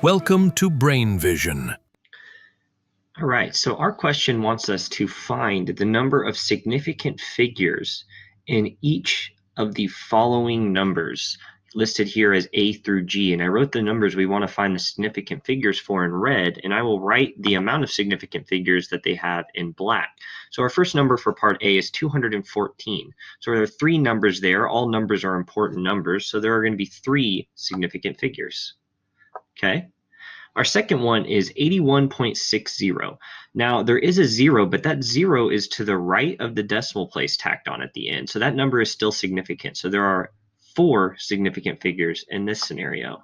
Welcome to Brain Vision. All right, so our question wants us to find the number of significant figures in each of the following numbers listed here as A through G. And I wrote the numbers we want to find the significant figures for in red, and I will write the amount of significant figures that they have in black. So our first number for part A is 214. So there are three numbers there. All numbers are important numbers, so there are going to be three significant figures. Okay. Our second one is 81.60. Now, there is a 0, but that 0 is to the right of the decimal place tacked on at the end. So that number is still significant. So there are four significant figures in this scenario.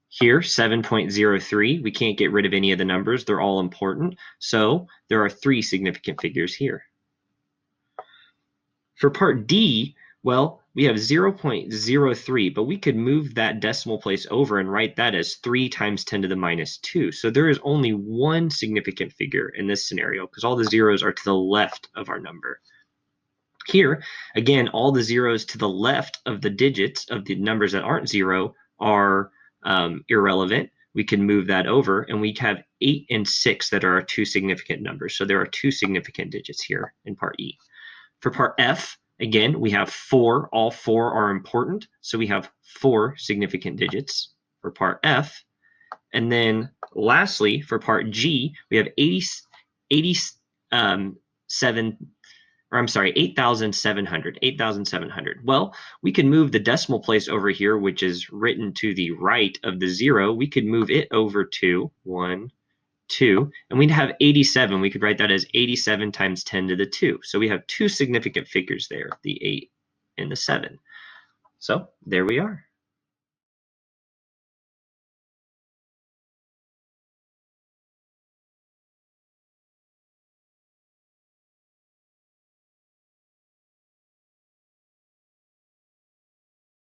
Here, 7.03, we can't get rid of any of the numbers. They're all important. So there are three significant figures here. For part D, well, we have 0.03, but we could move that decimal place over and write that as 3 times 10 to the minus 2. So there is only one significant figure in this scenario because all the zeros are to the left of our number. Here, again, all the zeros to the left of the digits of the numbers that aren't 0 are irrelevant. We can move that over, and we have 8 and 6 that are our two significant numbers. So there are two significant digits here in part E. For part F, again, we have 4. All 4 are important, so we have 4 significant digits for part F. And then lastly, for part G, we have 8,700. Well, we can move the decimal place over here, which is written to the right of the 0. We could move it over to 1, 2, and we'd have 87. We could write that as 87 times 10 to the 2. So we have two significant figures there, the 8 and the 7. So there we are.